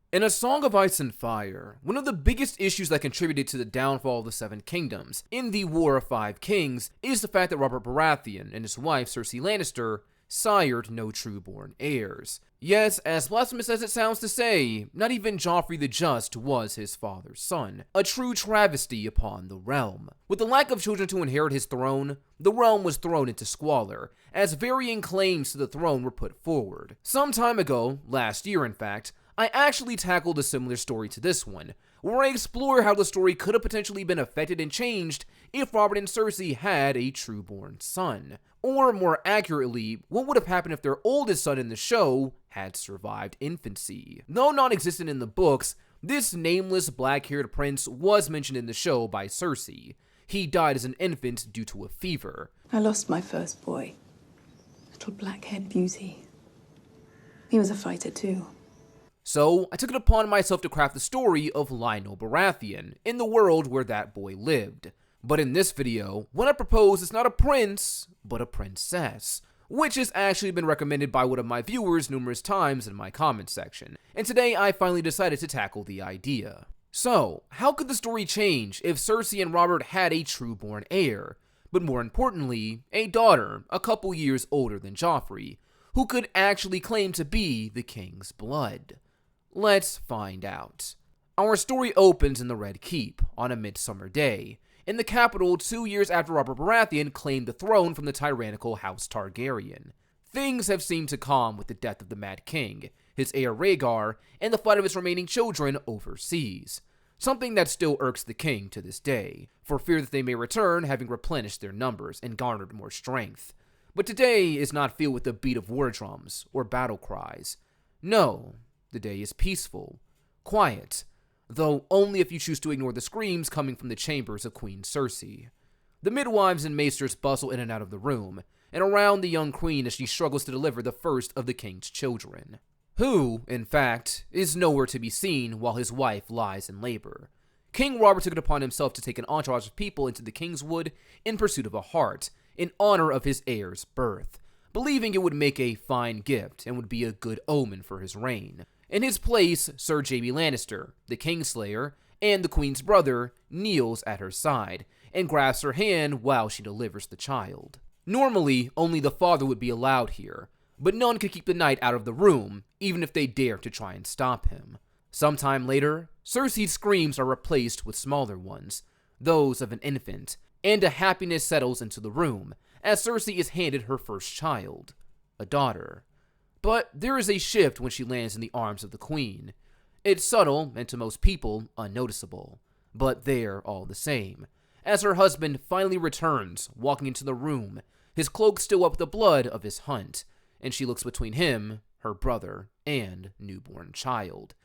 In A Song of Ice and Fire, one of the biggest issues that contributed to the downfall of the Seven Kingdoms in the War of Five Kings is the fact that Robert Baratheon and his wife Cersei Lannister sired no true-born heirs. Yes, as blasphemous as it sounds to say, not even Joffrey the Just was his father's son, a true travesty upon the realm. With the lack of children to inherit his throne, the realm was thrown into squalor, as varying claims to the throne were put forward. Some time ago, last year in fact, I actually tackled a similar story to this one, where I explore how the story could have potentially been affected and changed if Robert and Cersei had a true-born son. Or more accurately, what would have happened if their oldest son in the show had survived infancy. Though non-existent in the books, this nameless black-haired prince was mentioned in the show by Cersei. He died as an infant due to a fever. I lost my first boy, little black-haired beauty. He was a fighter too. So, I took it upon myself to craft the story of Lionel Baratheon in the world where that boy lived. But in this video, what I propose is not a prince, but a princess, which has actually been recommended by one of my viewers numerous times in my comment section, and today I finally decided to tackle the idea. So, how could the story change if Cersei and Robert had a true-born heir, but more importantly, a daughter a couple years older than Joffrey, who could actually claim to be the king's blood? Let's find out. Our story opens in the Red Keep on a midsummer day, in the capital 2 years after Robert Baratheon claimed the throne from the tyrannical House Targaryen. Things have seemed to calm with the death of the Mad King, his heir Rhaegar, and the flight of his remaining children overseas. Something that still irks the king to this day, for fear that they may return having replenished their numbers and garnered more strength. But today is not filled with the beat of war drums or battle cries. No, the day is peaceful, quiet, though only if you choose to ignore the screams coming from the chambers of Queen Cersei. The midwives and maesters bustle in and out of the room, and around the young queen as she struggles to deliver the first of the king's children, who, in fact, is nowhere to be seen while his wife lies in labor. King Robert took it upon himself to take an entourage of people into the King's Wood in pursuit of a hart, in honor of his heir's birth, believing it would make a fine gift and would be a good omen for his reign. In his place, Sir Jaime Lannister, the Kingslayer, and the Queen's brother, kneels at her side and grasps her hand while she delivers the child. Normally, only the father would be allowed here, but none could keep the knight out of the room, even if they dared to try and stop him. Sometime later, Cersei's screams are replaced with smaller ones, those of an infant, and a happiness settles into the room as Cersei is handed her first child, a daughter. But there is a shift when she lands in the arms of the queen. It's subtle, and to most people, unnoticeable, but there all the same, as her husband finally returns, walking into the room, his cloak still up with the blood of his hunt, and she looks between him, her brother, and newborn child.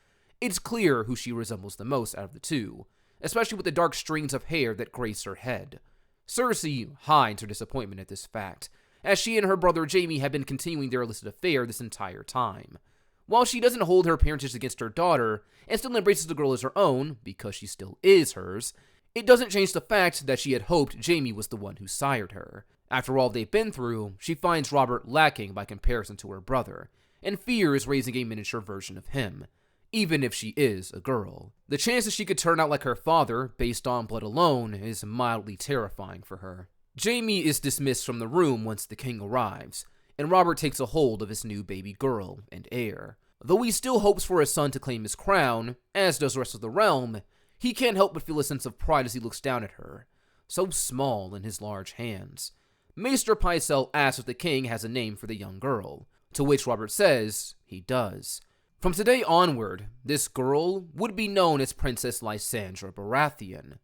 It's clear who she resembles the most out of the two, especially with the dark strings of hair that grace her head. Cersei hides her disappointment at this fact, as she and her brother Jaime have been continuing their illicit affair this entire time. While she doesn't hold her parentage against her daughter, and still embraces the girl as her own, because she still is hers, it doesn't change the fact that she had hoped Jaime was the one who sired her. After all they've been through, she finds Robert lacking by comparison to her brother, and fears raising a miniature version of him, even if she is a girl. The chance that she could turn out like her father, based on blood alone, is mildly terrifying for her. Jaime is dismissed from the room once the king arrives, and Robert takes a hold of his new baby girl and heir. Though he still hopes for his son to claim his crown, as does the rest of the realm, he can't help but feel a sense of pride as he looks down at her, so small in his large hands. Maester Pycelle asks if the king has a name for the young girl, to which Robert says he does. From today onward, this girl would be known as Princess Lysandra Baratheon,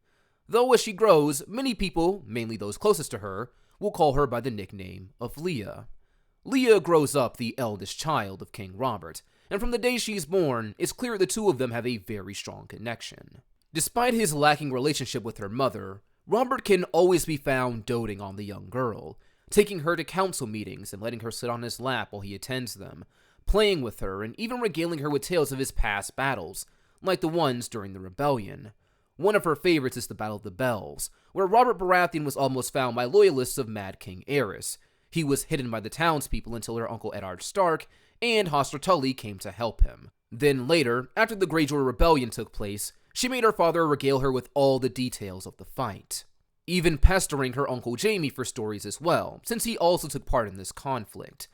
though as she grows, many people, mainly those closest to her, will call her by the nickname of Leah. Leah grows up the eldest child of King Robert, and from the day she's born, it's clear the two of them have a very strong connection. Despite his lacking relationship with her mother, Robert can always be found doting on the young girl, taking her to council meetings and letting her sit on his lap while he attends them, playing with her and even regaling her with tales of his past battles, like the ones during the rebellion. One of her favorites is the Battle of the Bells, where Robert Baratheon was almost found by loyalists of Mad King Aerys. He was hidden by the townspeople until her uncle Eddard Stark and Hoster Tully came to help him. Then later, after the Greyjoy Rebellion took place, she made her father regale her with all the details of the fight, even pestering her Uncle Jaime for stories as well, since he also took part in this conflict.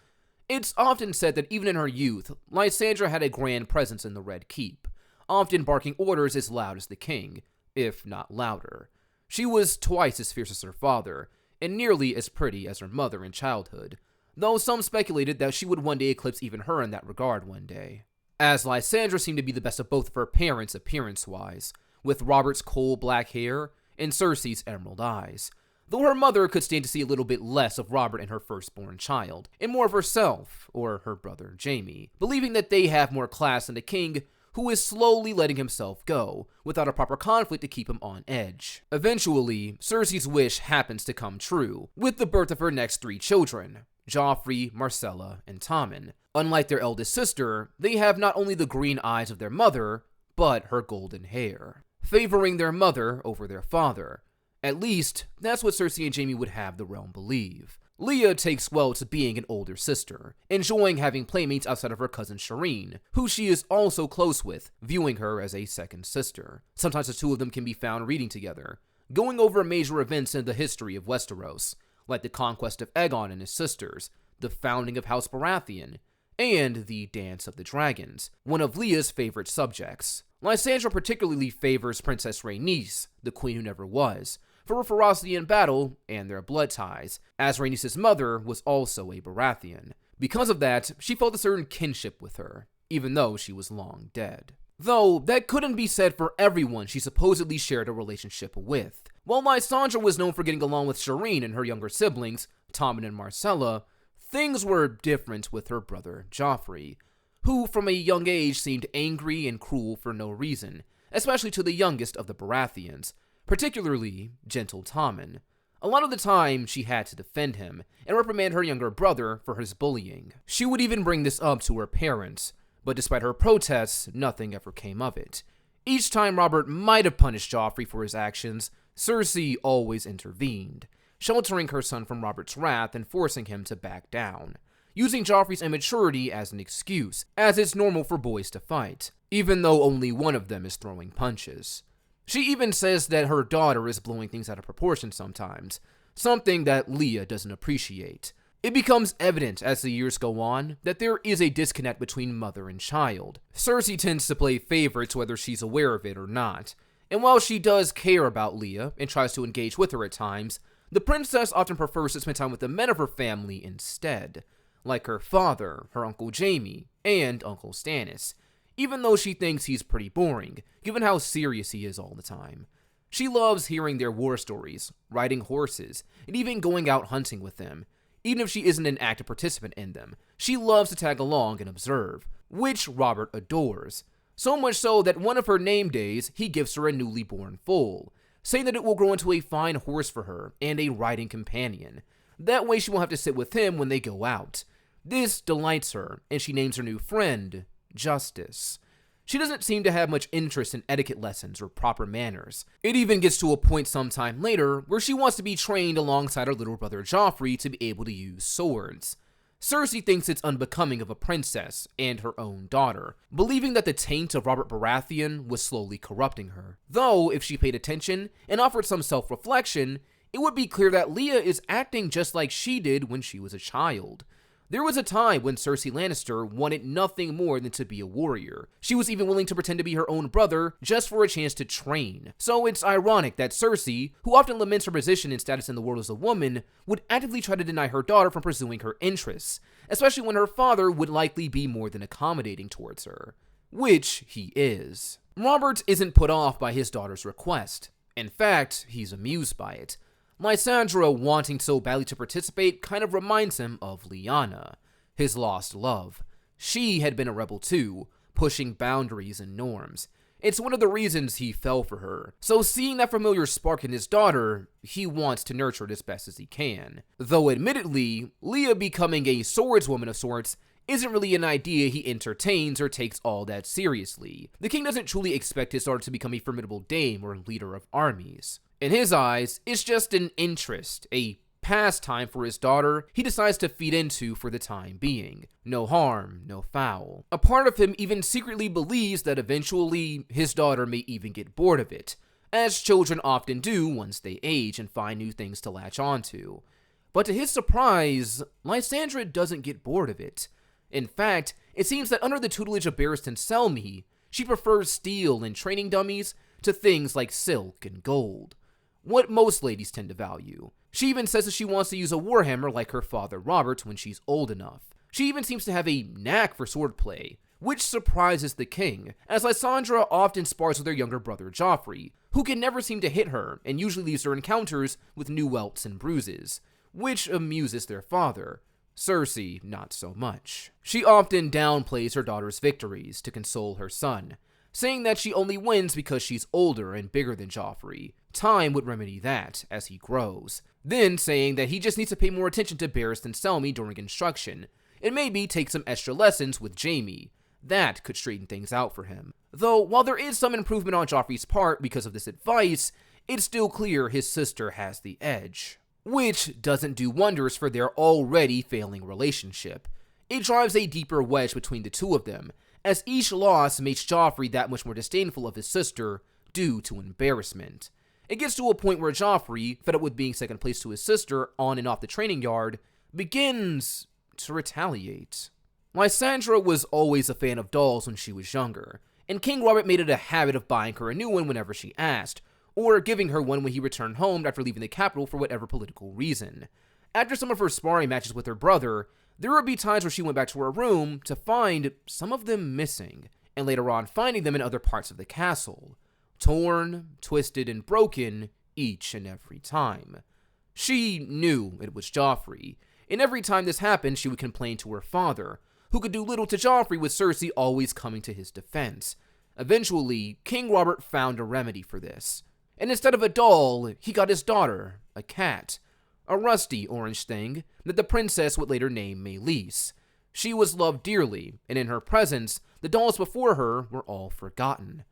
It's often said that even in her youth, Lysandra had a grand presence in the Red Keep, often barking orders as loud as the king, if not louder. She was twice as fierce as her father, and nearly as pretty as her mother in childhood, though some speculated that she would one day eclipse even her in that regard one day. As Lysandra seemed to be the best of both of her parents appearance-wise, with Robert's coal-black hair and Cersei's emerald eyes, though her mother could stand to see a little bit less of Robert and her firstborn child, and more of herself, or her brother Jaime, believing that they have more class than a king who is slowly letting himself go, without a proper conflict to keep him on edge. Eventually, Cersei's wish happens to come true, with the birth of her next 3 children, Joffrey, Myrcella, and Tommen. Unlike their eldest sister, they have not only the green eyes of their mother, but her golden hair, favoring their mother over their father. At least, that's what Cersei and Jaime would have the realm believe. Leah takes well to being an older sister, enjoying having playmates outside of her cousin Shireen, who she is also close with, viewing her as a second sister. Sometimes the two of them can be found reading together, going over major events in the history of Westeros, like the conquest of Aegon and his sisters, the founding of House Baratheon, and the Dance of the Dragons, one of Leah's favorite subjects. Lysandra particularly favors Princess Rhaenys, the queen who never was, for her ferocity in battle and their blood ties, as Rhaenys' mother was also a Baratheon. Because of that, she felt a certain kinship with her, even though she was long dead. Though, that couldn't be said for everyone she supposedly shared a relationship with. While Lysandra was known for getting along with Shireen and her younger siblings, Tommen and Myrcella, things were different with her brother Joffrey, who from a young age seemed angry and cruel for no reason, especially to the youngest of the Baratheons, particularly gentle Tommen. A lot of the time, she had to defend him and reprimand her younger brother for his bullying. She would even bring this up to her parents, but despite her protests, nothing ever came of it. Each time Robert might have punished Joffrey for his actions, Cersei always intervened, sheltering her son from Robert's wrath and forcing him to back down, using Joffrey's immaturity as an excuse, as it's normal for boys to fight, even though only one of them is throwing punches. She even says that her daughter is blowing things out of proportion sometimes, something that Leah doesn't appreciate. It becomes evident as the years go on that there is a disconnect between mother and child. Cersei tends to play favorites whether she's aware of it or not, and while she does care about Leah and tries to engage with her at times, the princess often prefers to spend time with the men of her family instead, like her father, her Uncle Jaime, and Uncle Stannis, even though she thinks he's pretty boring, given how serious he is all the time. She loves hearing their war stories, riding horses, and even going out hunting with them. Even if she isn't an active participant in them, she loves to tag along and observe, which Robert adores. So much so that one of her name days, he gives her a newly born foal, saying that it will grow into a fine horse for her and a riding companion. That way she won't have to sit with him when they go out. This delights her, and she names her new friend Justice. She doesn't seem to have much interest in etiquette lessons or proper manners. It even gets to a point sometime later where she wants to be trained alongside her little brother Joffrey to be able to use swords. Cersei thinks it's unbecoming of a princess and her own daughter, believing that the taint of Robert Baratheon was slowly corrupting her. Though, if she paid attention and offered some self-reflection, it would be clear that Leah is acting just like she did when she was a child. There was a time when Cersei Lannister wanted nothing more than to be a warrior. She was even willing to pretend to be her own brother just for a chance to train. So it's ironic that Cersei, who often laments her position and status in the world as a woman, would actively try to deny her daughter from pursuing her interests, especially when her father would likely be more than accommodating towards her. Which he is. Robert isn't put off by his daughter's request. In fact, he's amused by it. Lysandra wanting so badly to participate kind of reminds him of Lyanna, his lost love. She had been a rebel too, pushing boundaries and norms. It's one of the reasons he fell for her. So seeing that familiar spark in his daughter, he wants to nurture it as best as he can. Though admittedly, Leah becoming a swordswoman of sorts isn't really an idea he entertains or takes all that seriously. The king doesn't truly expect his daughter to become a formidable dame or leader of armies. In his eyes, it's just an interest, a pastime for his daughter he decides to feed into for the time being. No harm, no foul. A part of him even secretly believes that eventually his daughter may even get bored of it, as children often do once they age and find new things to latch onto. But to his surprise, Lysandra doesn't get bored of it. In fact, it seems that under the tutelage of Barristan Selmy, she prefers steel and training dummies to things like silk and gold, what most ladies tend to value. She even says that she wants to use a warhammer like her father Robert when she's old enough. She even seems to have a knack for swordplay, which surprises the king, as Lysandra often spars with her younger brother Joffrey, who can never seem to hit her and usually leaves her encounters with new welts and bruises, which amuses their father. Cersei, not so much. She often downplays her daughter's victories to console her son, saying that she only wins because she's older and bigger than Joffrey. Time would remedy that as he grows. Then saying that he just needs to pay more attention to Barristan Selmy during instruction, and maybe take some extra lessons with Jaime. That could straighten things out for him. Though, while there is some improvement on Joffrey's part because of this advice, it's still clear his sister has the edge, which doesn't do wonders for their already failing relationship. It drives a deeper wedge between the two of them, as each loss makes Joffrey that much more disdainful of his sister due to embarrassment. It gets to a point where Joffrey, fed up with being second place to his sister on and off the training yard, begins to retaliate. Lysandra was always a fan of dolls when she was younger, and King Robert made it a habit of buying her a new one whenever she asked, or giving her one when he returned home after leaving the capital for whatever political reason. After some of her sparring matches with her brother, there would be times where she went back to her room to find some of them missing, and later on finding them in other parts of the castle, torn, twisted, and broken each and every time. She knew it was Joffrey, and every time this happened, she would complain to her father, who could do little to Joffrey with Cersei always coming to his defense. Eventually, King Robert found a remedy for this, and instead of a doll, he got his daughter, a cat, a rusty orange thing that the princess would later name Meleys. She was loved dearly, and in her presence, the dolls before her were all forgotten.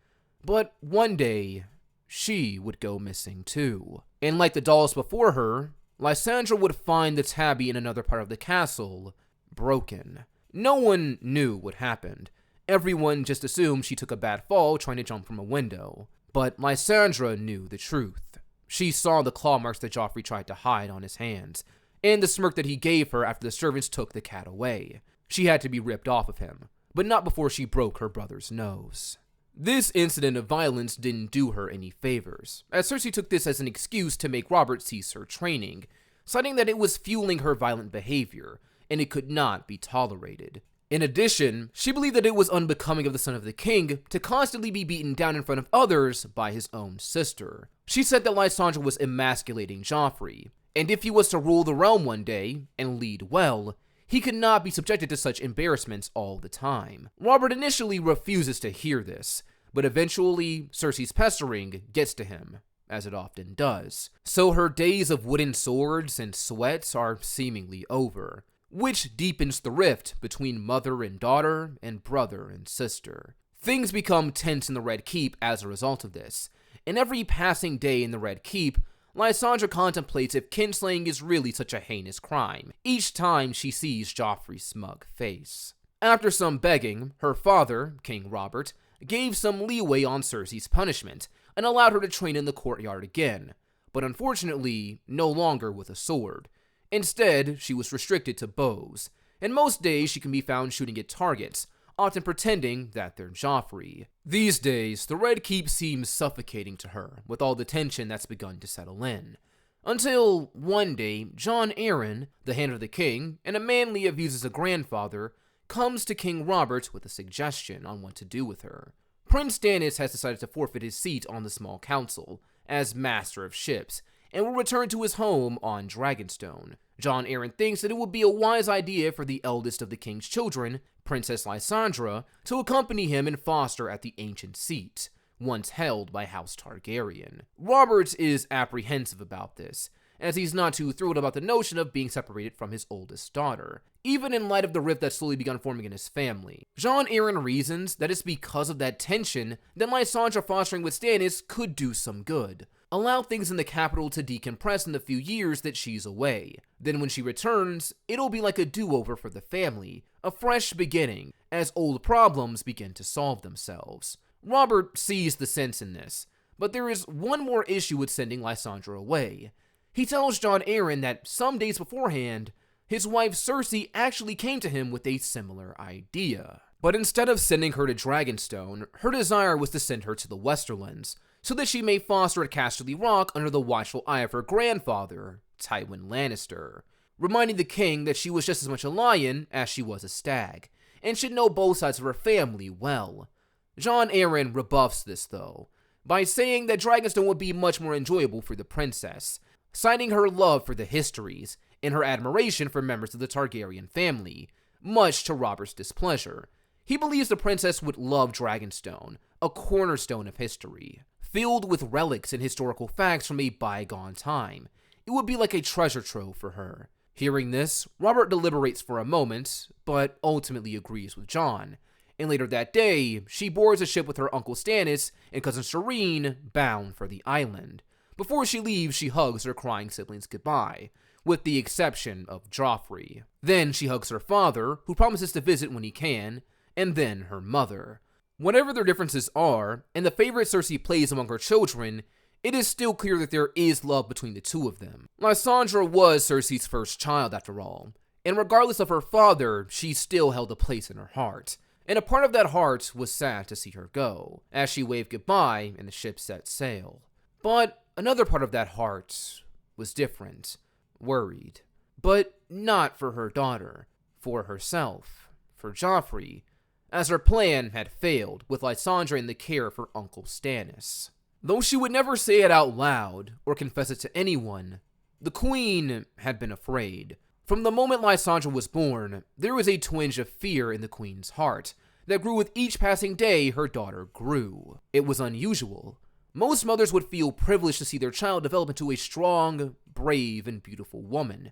But one day, she would go missing too. And like the dolls before her, Lysandra would find the tabby in another part of the castle, broken. No one knew what happened. Everyone just assumed she took a bad fall trying to jump from a window. But Lysandra knew the truth. She saw the claw marks that Joffrey tried to hide on his hands, and the smirk that he gave her after the servants took the cat away. She had to be ripped off of him, but not before she broke her brother's nose. This incident of violence didn't do her any favors, as Cersei took this as an excuse to make Robert cease her training, citing that it was fueling her violent behavior, and it could not be tolerated. In addition, she believed that it was unbecoming of the son of the king to constantly be beaten down in front of others by his own sister. She said that Lysandra was emasculating Joffrey, and if he was to rule the realm one day, and lead well, he could not be subjected to such embarrassments all the time. Robert initially refuses to hear this, but eventually, Cersei's pestering gets to him, as it often does. So her days of wooden swords and sweats are seemingly over, which deepens the rift between mother and daughter and brother and sister. Things become tense in the Red Keep as a result of this, and every passing day in the Red Keep, Lysandra contemplates if kinslaying is really such a heinous crime, each time she sees Joffrey's smug face. After some begging, her father, King Robert, gave some leeway on Cersei's punishment, and allowed her to train in the courtyard again, but unfortunately, no longer with a sword. Instead, she was restricted to bows, and most days she can be found shooting at targets, often pretending that they're Joffrey. These days, the Red Keep seems suffocating to her, with all the tension that's begun to settle in. Until, one day, Jon Arryn, the Hand of the King, and a man Leah views as a grandfather, comes to King Robert with a suggestion on what to do with her. Prince Stannis has decided to forfeit his seat on the small council, as Master of Ships, and will return to his home on Dragonstone. Jon Arryn thinks that it would be a wise idea for the eldest of the king's children, Princess Lysandra, to accompany him and foster at the ancient seat, once held by House Targaryen. Robert is apprehensive about this, as he's not too thrilled about the notion of being separated from his oldest daughter, even in light of the rift that's slowly begun forming in his family. Jon Arryn reasons that it's because of that tension that Lysandra fostering with Stannis could do some good, allow things in the capital to decompress in the few years that she's away. Then when she returns, it'll be like a do-over for the family, a fresh beginning, as old problems begin to solve themselves. Robert sees the sense in this, but there is one more issue with sending Lysandra away. He tells Jon Arryn that some days beforehand, his wife Cersei actually came to him with a similar idea. But instead of sending her to Dragonstone, her desire was to send her to the Westerlands, so that she may foster at Casterly Rock under the watchful eye of her grandfather, Tywin Lannister, reminding the king that she was just as much a lion as she was a stag, and should know both sides of her family well. Jon Arryn rebuffs this, though, by saying that Dragonstone would be much more enjoyable for the princess, citing her love for the histories and her admiration for members of the Targaryen family, much to Robert's displeasure. He believes the princess would love Dragonstone, a cornerstone of history, filled with relics and historical facts from a bygone time. It would be like a treasure trove for her. Hearing this, Robert deliberates for a moment, but ultimately agrees with Jon. And later that day, she boards a ship with her Uncle Stannis and cousin Shireen, bound for the island. Before she leaves, she hugs her crying siblings goodbye, with the exception of Joffrey. Then she hugs her father, who promises to visit when he can, and then her mother. Whatever their differences are, and the favorite Cersei plays among her children, it is still clear that there is love between the two of them. Lysandra was Cersei's first child, after all, and regardless of her father, she still held a place in her heart. And a part of that heart was sad to see her go, as she waved goodbye and the ship set sail. But another part of that heart was different, worried. But not for her daughter, for herself, for Joffrey, as her plan had failed with Lysandra in the care of her Uncle Stannis. Though she would never say it out loud or confess it to anyone, the Queen had been afraid. From the moment Lysandra was born, there was a twinge of fear in the Queen's heart that grew with each passing day her daughter grew. It was unusual. Most mothers would feel privileged to see their child develop into a strong, brave, and beautiful woman.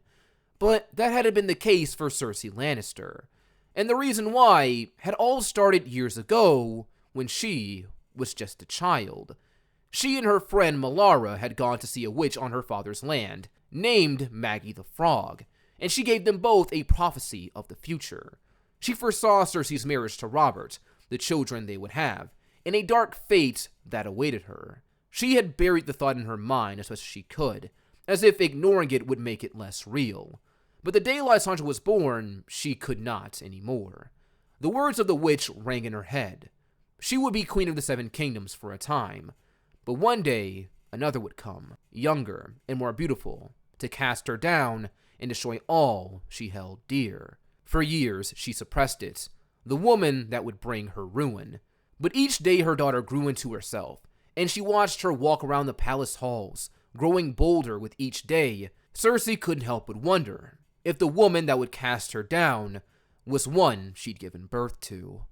But that hadn't been the case for Cersei Lannister. And the reason why had all started years ago when she was just a child. She and her friend Melara had gone to see a witch on her father's land, named Maggie the Frog, and she gave them both a prophecy of the future. She foresaw Cersei's marriage to Robert, the children they would have, and a dark fate that awaited her. She had buried the thought in her mind as best as she could, as if ignoring it would make it less real. But the day Lysandra was born, she could not anymore. The words of the witch rang in her head. She would be queen of the Seven Kingdoms for a time, but one day another would come, younger and more beautiful, to cast her down and destroy all she held dear. For years she suppressed it, the woman that would bring her ruin. But each day her daughter grew into herself, and she watched her walk around the palace halls, growing bolder with each day. Cersei couldn't help but wonder if the woman that would cast her down was one she'd given birth to.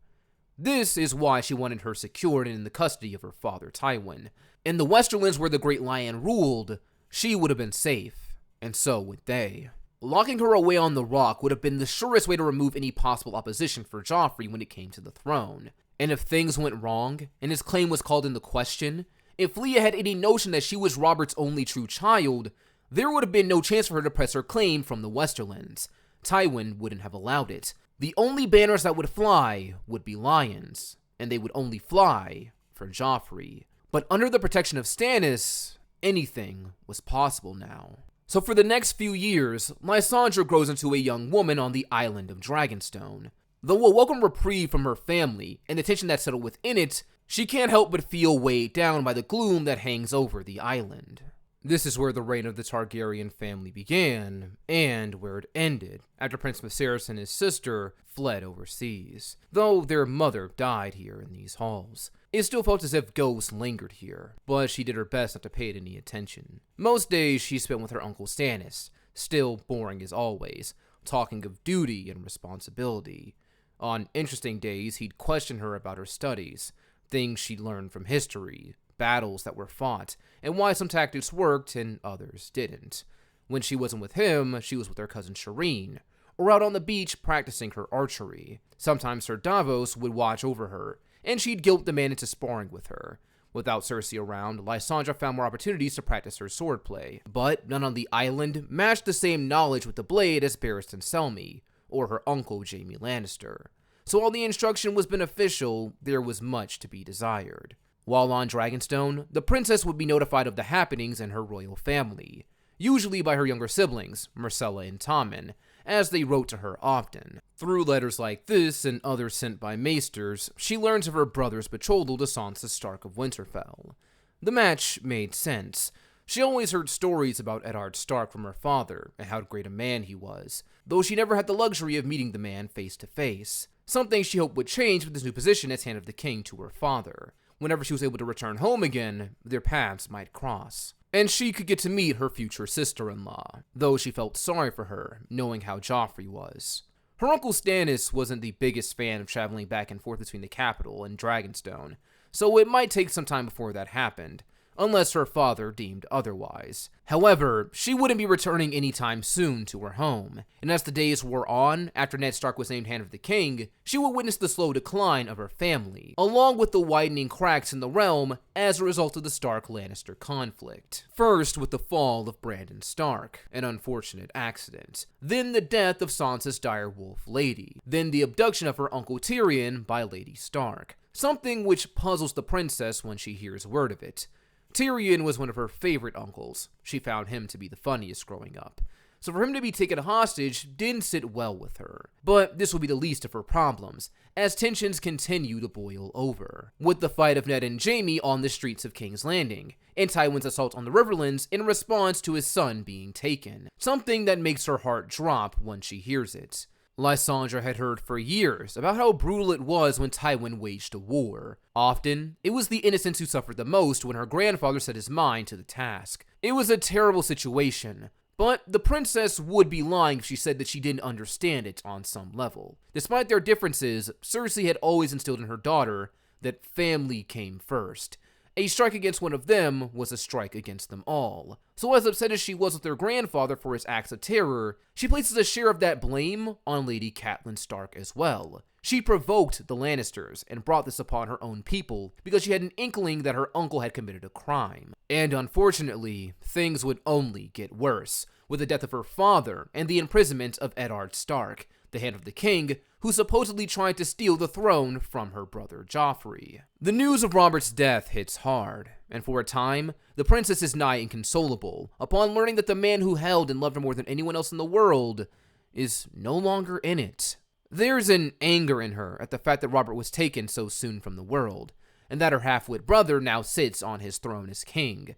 This is why she wanted her secured and in the custody of her father Tywin. In the Westerlands where the Great Lion ruled, she would have been safe, and so would they. Locking her away on the rock would have been the surest way to remove any possible opposition for Joffrey when it came to the throne. And if things went wrong, and his claim was called into question, if Leah had any notion that she was Robert's only true child, there would have been no chance for her to press her claim from the Westerlands. Tywin wouldn't have allowed it. The only banners that would fly would be lions, and they would only fly for Joffrey. But under the protection of Stannis, anything was possible now. So for the next few years, Lysandra grows into a young woman on the island of Dragonstone. Though a welcome reprieve from her family and the tension that settled within it, she can't help but feel weighed down by the gloom that hangs over the island. This is where the reign of the Targaryen family began, and where it ended, after Prince Viserys and his sister fled overseas. Though their mother died here in these halls, it still felt as if ghosts lingered here, but she did her best not to pay it any attention. Most days she spent with her Uncle Stannis, still boring as always, talking of duty and responsibility. On interesting days, he'd question her about her studies, things she'd learned from history, battles that were fought, and why some tactics worked and others didn't. When she wasn't with him, she was with her cousin Shireen, or out on the beach practicing her archery. Sometimes Sir Davos would watch over her, and she'd guilt the man into sparring with her, Without Cersei around, Lysandra found more opportunities to practice her swordplay, but none on the island matched the same knowledge with the blade as Barristan Selmy, or her uncle Jaime Lannister. So while the instruction was beneficial, there was much to be desired. While on Dragonstone, the princess would be notified of the happenings in her royal family, usually by her younger siblings, Myrcella and Tommen, as they wrote to her often. Through letters like this and others sent by maesters, she learns of her brother's betrothal to Sansa Stark of Winterfell. The match made sense. She always heard stories about Eddard Stark from her father and how great a man he was, though she never had the luxury of meeting the man face to face, something she hoped would change with his new position as Hand of the King to her father. Whenever she was able to return home again, their paths might cross. And she could get to meet her future sister-in-law, though she felt sorry for her, knowing how Joffrey was. Her uncle Stannis wasn't the biggest fan of traveling back and forth between the capital and Dragonstone, so it might take some time before that happened, unless her father deemed otherwise. However, she wouldn't be returning anytime soon to her home, and as the days wore on, after Ned Stark was named Hand of the King, she would witness the slow decline of her family, along with the widening cracks in the realm as a result of the Stark-Lannister conflict. First with the fall of Brandon Stark, an unfortunate accident, then the death of Sansa's direwolf lady, then the abduction of her uncle Tyrion by Lady Stark, something which puzzles the princess when she hears word of it. Tyrion was one of her favorite uncles. She found him to be the funniest growing up. So for him to be taken hostage didn't sit well with her. But this will be the least of her problems, as tensions continue to boil over, with the fight of Ned and Jaime on the streets of King's Landing, and Tywin's assault on the Riverlands in response to his son being taken, something that makes her heart drop when she hears it. Lysandra had heard for years about how brutal it was when Tywin waged a war. Often, it was the innocents who suffered the most when her grandfather set his mind to the task. It was a terrible situation, but the princess would be lying if she said that she didn't understand it on some level. Despite their differences, Cersei had always instilled in her daughter that family came first. A strike against one of them was a strike against them all. So as upset as she was with her grandfather for his acts of terror, she places a share of that blame on Lady Catelyn Stark as well. She provoked the Lannisters and brought this upon her own people because she had an inkling that her uncle had committed a crime. And unfortunately, things would only get worse, with the death of her father and the imprisonment of Eddard Stark, the Hand of the King, who supposedly tried to steal the throne from her brother Joffrey. The news of Robert's death hits hard, and for a time, the princess is nigh inconsolable upon learning that the man who held and loved her more than anyone else in the world is no longer in it. There's an anger in her at the fact that Robert was taken so soon from the world, and that her half-wit brother now sits on his throne as king.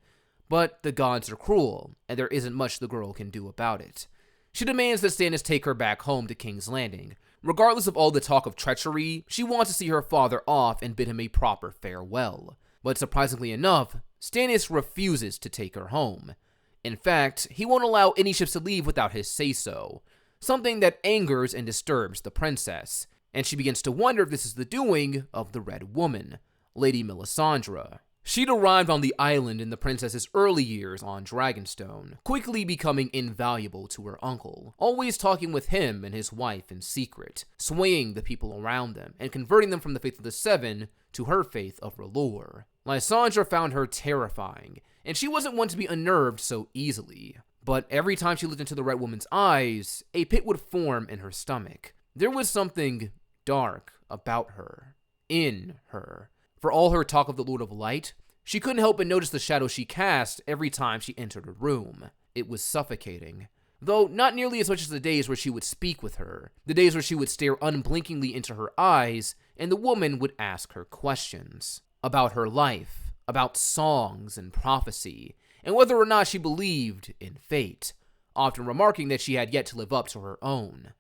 But the gods are cruel, and there isn't much the girl can do about it. She demands that Stannis take her back home to King's Landing. Regardless of all the talk of treachery, she wants to see her father off and bid him a proper farewell. But surprisingly enough, Stannis refuses to take her home. In fact, he won't allow any ships to leave without his say-so, something that angers and disturbs the princess, and she begins to wonder if this is the doing of the Red Woman, Lady Melisandre. She'd arrived on the island in the princess's early years on Dragonstone, quickly becoming invaluable to her uncle, always talking with him and his wife in secret, swaying the people around them, and converting them from the faith of the Seven to her faith of R'hllor. Lysandra found her terrifying, and she wasn't one to be unnerved so easily. But every time she looked into the Red Woman's eyes, a pit would form in her stomach. There was something dark about her, in her. For all her talk of the Lord of Light, she couldn't help but notice the shadow she cast every time she entered a room. It was suffocating. Though not nearly as much as the days where she would speak with her, the days where she would stare unblinkingly into her eyes, and the woman would ask her questions. About her life, about songs and prophecy, and whether or not she believed in fate, often remarking that she had yet to live up to her own.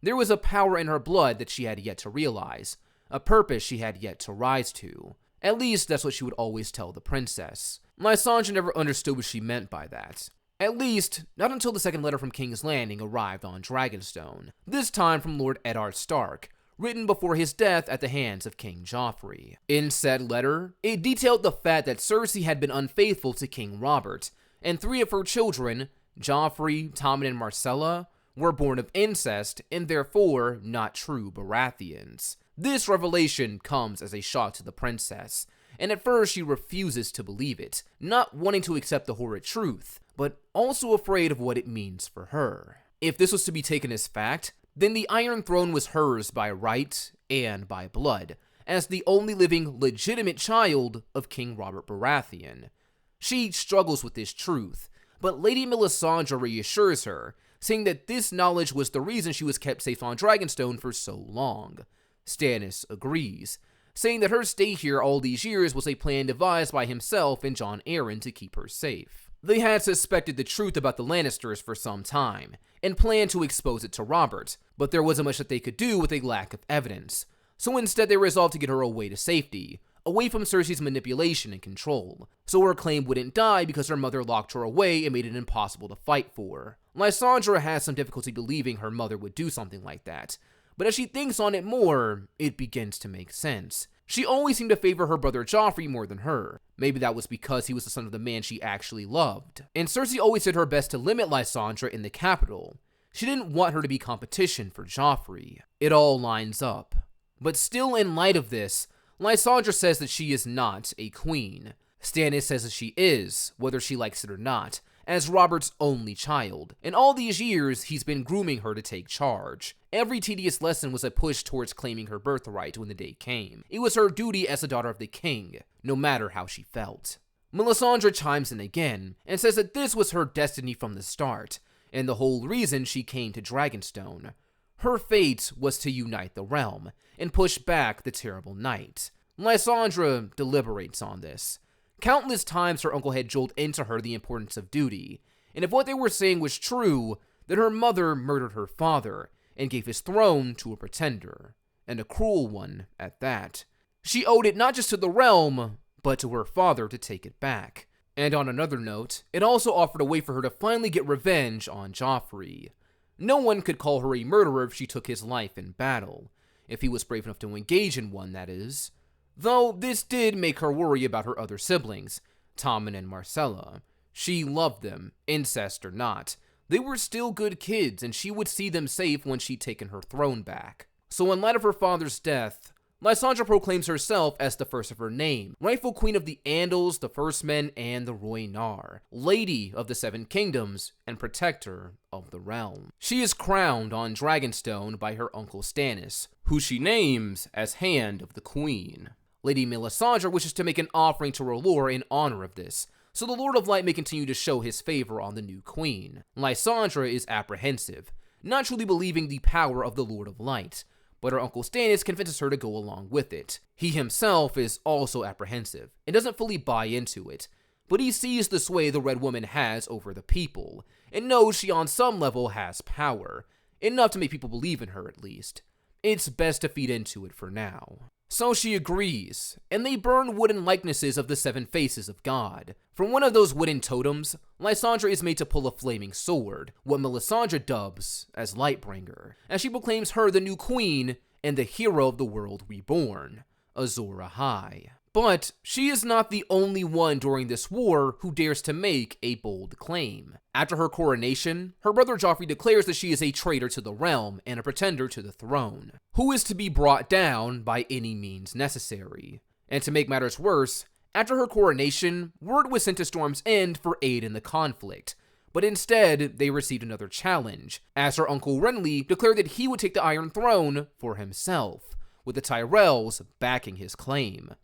There was a power in her blood that she had yet to realize, a purpose she had yet to rise to. At least that's what she would always tell the princess. Lysandra never understood what she meant by that. At least, not until the second letter from King's Landing arrived on Dragonstone, this time from Lord Eddard Stark, written before his death at the hands of King Joffrey. In said letter, it detailed the fact that Cersei had been unfaithful to King Robert, and 3 of her children, Joffrey, Tommen, and Myrcella, were born of incest and therefore not true Baratheons. This revelation comes as a shock to the princess, and at first she refuses to believe it, not wanting to accept the horrid truth, but also afraid of what it means for her. If this was to be taken as fact, then the Iron Throne was hers by right and by blood, as the only living legitimate child of King Robert Baratheon. She struggles with this truth, but Lady Melisandre reassures her, saying that this knowledge was the reason she was kept safe on Dragonstone for so long. Stannis agrees, saying that her stay here all these years was a plan devised by himself and Jon Arryn to keep her safe. They had suspected the truth about the Lannisters for some time, and planned to expose it to Robert, but there wasn't much that they could do with a lack of evidence. So instead they resolved to get her away to safety, away from Cersei's manipulation and control, so her claim wouldn't die because her mother locked her away and made it impossible to fight for. Lysandra has some difficulty believing her mother would do something like that, but as she thinks on it more, it begins to make sense. She always seemed to favor her brother Joffrey more than her. Maybe that was because he was the son of the man she actually loved. And Cersei always did her best to limit Lysandra in the capital. She didn't want her to be competition for Joffrey. It all lines up. But still, in light of this, Lysandra says that she is not a queen. Stannis says that she is, whether she likes it or not, as Robert's only child. In all these years, he's been grooming her to take charge. Every tedious lesson was a push towards claiming her birthright when the day came. It was her duty as the daughter of the king, no matter how she felt. Melisandre chimes in again, and says that this was her destiny from the start, and the whole reason she came to Dragonstone. Her fate was to unite the realm, and push back the terrible night. Lysandra deliberates on this. Countless times her uncle had drilled into her the importance of duty, and if what they were saying was true, then her mother murdered her father, and gave his throne to a pretender, and a cruel one at that. She owed it not just to the realm, but to her father to take it back. And on another note, it also offered a way for her to finally get revenge on Joffrey. No one could call her a murderer if she took his life in battle. If he was brave enough to engage in one, that is. Though this did make her worry about her other siblings, Tommen and Marcella. She loved them, incest or not. They were still good kids, and she would see them safe once she'd taken her throne back. So in light of her father's death, Lysandra proclaims herself as the first of her name, rightful queen of the Andals, the First Men, and the Rhoynar, lady of the Seven Kingdoms, and protector of the realm. She is crowned on Dragonstone by her uncle Stannis, who she names as Hand of the Queen. Lady Melisandre wishes to make an offering to R'hllor in honor of this, so the Lord of Light may continue to show his favor on the new queen. Lysandra is apprehensive, not truly believing the power of the Lord of Light, but her uncle Stannis convinces her to go along with it. He himself is also apprehensive, and doesn't fully buy into it, but he sees the sway the Red Woman has over the people, and knows she on some level has power, enough to make people believe in her at least. It's best to feed into it for now. So she agrees, and they burn wooden likenesses of the seven faces of God. From one of those wooden totems, Lysandra is made to pull a flaming sword, what Melisandre dubs as Lightbringer, as she proclaims her the new queen and the hero of the world reborn, Azor Ahai. But she is not the only one during this war who dares to make a bold claim. After her coronation, her brother Joffrey declares that she is a traitor to the realm and a pretender to the throne, who is to be brought down by any means necessary. And to make matters worse, after her coronation, word was sent to Storm's End for aid in the conflict, but instead they received another challenge, as her uncle Renly declared that he would take the Iron Throne for himself, with the Tyrells backing his claim.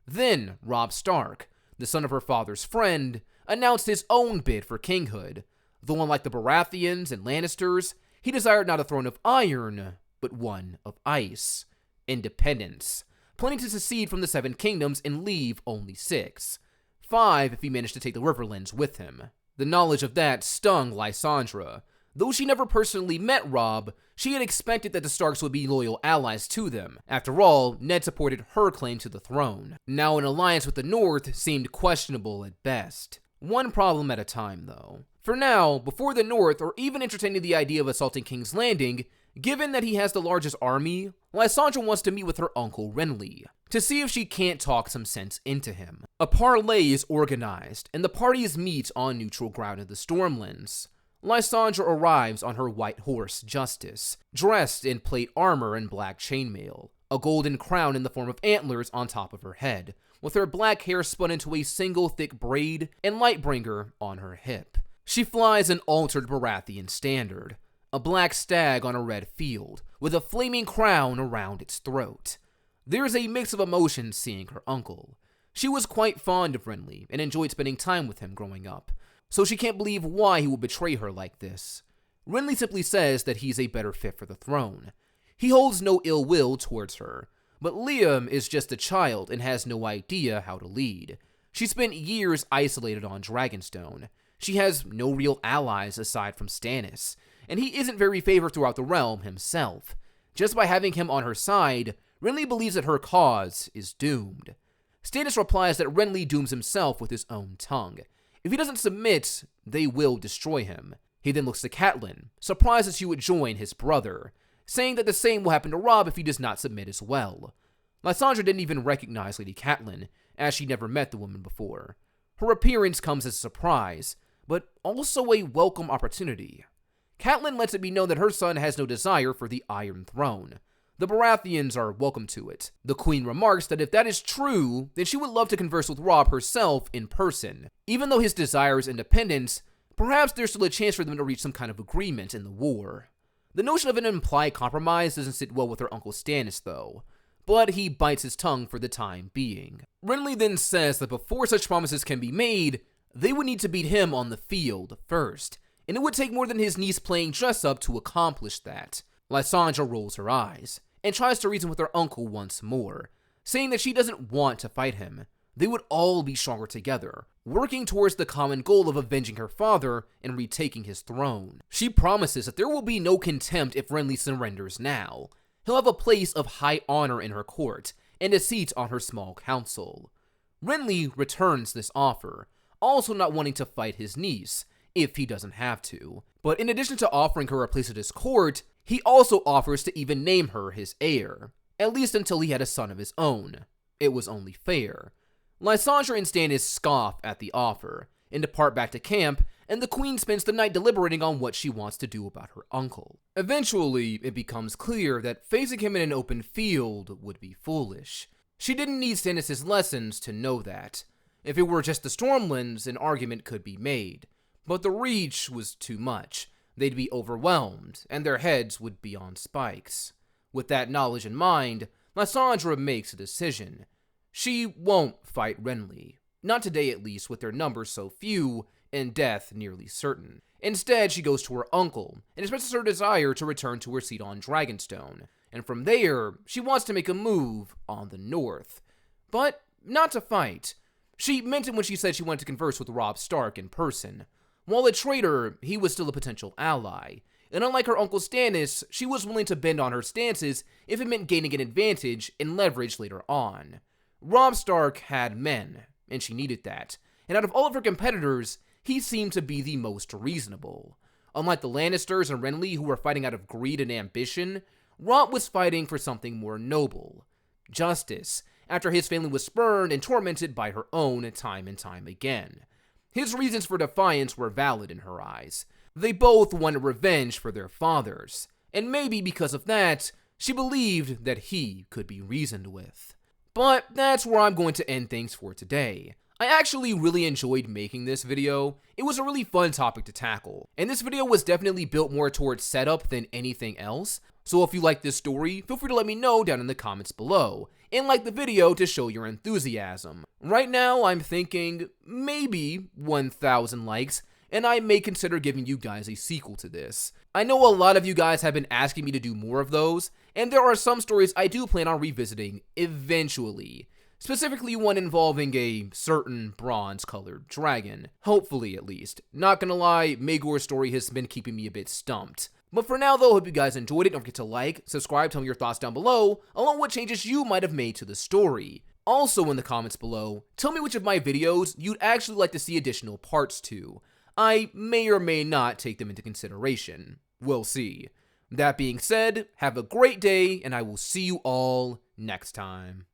Then Robb Stark, the son of her father's friend, announced his own bid for kinghood, though unlike the Baratheons and Lannisters, he desired not a throne of iron, but one of ice. Independence, planning to secede from the Seven Kingdoms and leave only 6. 5 if he managed to take the Riverlands with him. The knowledge of that stung Lysandra. Though she never personally met Robb, she had expected that the Starks would be loyal allies to them. After all, Ned supported her claim to the throne. Now an alliance with the North seemed questionable at best. One problem at a time, though. For now, before the North or even entertaining the idea of assaulting King's Landing, given that he has the largest army, Lysandra wants to meet with her uncle Renly, to see if she can't talk some sense into him. A parley is organized, and the parties meet on neutral ground in the Stormlands. Lysandra arrives on her white horse, Justice, dressed in plate armor and black chainmail, a golden crown in the form of antlers on top of her head, with her black hair spun into a single thick braid and Lightbringer on her hip. She flies an altered Baratheon standard, a black stag on a red field, with a flaming crown around its throat. There's a mix of emotions seeing her uncle. She was quite fond of Renly and enjoyed spending time with him growing up, so she can't believe why he would betray her like this. Renly simply says that he's a better fit for the throne. He holds no ill will towards her, but Liam is just a child and has no idea how to lead. She spent years isolated on Dragonstone. She has no real allies aside from Stannis, and he isn't very favored throughout the realm himself. Just by having him on her side, Renly believes that her cause is doomed. Stannis replies that Renly dooms himself with his own tongue. If he doesn't submit, they will destroy him. He then looks to Catelyn, surprised that she would join his brother, saying that the same will happen to Robb if he does not submit as well. Lysandra didn't even recognize Lady Catelyn, as she'd never met the woman before. Her appearance comes as a surprise, but also a welcome opportunity. Catelyn lets it be known that her son has no desire for the Iron Throne. The Baratheons are welcome to it. The Queen remarks that if that is true, then she would love to converse with Robb herself in person. Even though his desires independence, perhaps there's still a chance for them to reach some kind of agreement in the war. The notion of an implied compromise doesn't sit well with her uncle Stannis, though, but he bites his tongue for the time being. Renly then says that before such promises can be made, they would need to beat him on the field first, and it would take more than his niece playing dress-up to accomplish that. Lysandra rolls her eyes, and tries to reason with her uncle once more, saying that she doesn't want to fight him. They would all be stronger together, working towards the common goal of avenging her father and retaking his throne. She promises that there will be no contempt if Renly surrenders now. He'll have a place of high honor in her court, and a seat on her small council. Renly returns this offer, also not wanting to fight his niece, if he doesn't have to. But in addition to offering her a place at his court, he also offers to even name her his heir, at least until he had a son of his own. It was only fair. Lysandra and Stannis scoff at the offer, and depart back to camp, and the Queen spends the night deliberating on what she wants to do about her uncle. Eventually, it becomes clear that facing him in an open field would be foolish. She didn't need Stannis' lessons to know that. If it were just the Stormlands, an argument could be made, but the reach was too much. They'd be overwhelmed, and their heads would be on spikes. With that knowledge in mind, Lysandra makes a decision. She won't fight Renly. Not today, at least, with their numbers so few and death nearly certain. Instead, she goes to her uncle and expresses her desire to return to her seat on Dragonstone. And from there, she wants to make a move on the north. But not to fight. She meant it when she said she wanted to converse with Robb Stark in person. While a traitor, he was still a potential ally. And unlike her uncle Stannis, she was willing to bend on her stances if it meant gaining an advantage and leverage later on. Robb Stark had men, and she needed that. And out of all of her competitors, he seemed to be the most reasonable. Unlike the Lannisters and Renly, who were fighting out of greed and ambition, Robb was fighting for something more noble. Justice, after his family was spurned and tormented by her own time and time again. His reasons for defiance were valid in her eyes. They both wanted revenge for their fathers, and maybe because of that, she believed that he could be reasoned with. But that's where I'm going to end things for today. I actually really enjoyed making this video. It was a really fun topic to tackle, and this video was definitely built more towards setup than anything else. So if you like this story, feel free to let me know down in the comments below, and like the video to show your enthusiasm. Right now, I'm thinking maybe 1,000 likes, and I may consider giving you guys a sequel to this. I know a lot of you guys have been asking me to do more of those, and there are some stories I do plan on revisiting eventually. Specifically one involving a certain bronze-colored dragon. Hopefully, at least. Not gonna lie, Maegor's story has been keeping me a bit stumped. But for now, though, hope you guys enjoyed it. Don't forget to like, subscribe, tell me your thoughts down below, along with what changes you might have made to the story. Also in the comments below, tell me which of my videos you'd actually like to see additional parts to. I may or may not take them into consideration. We'll see. That being said, have a great day, and I will see you all next time.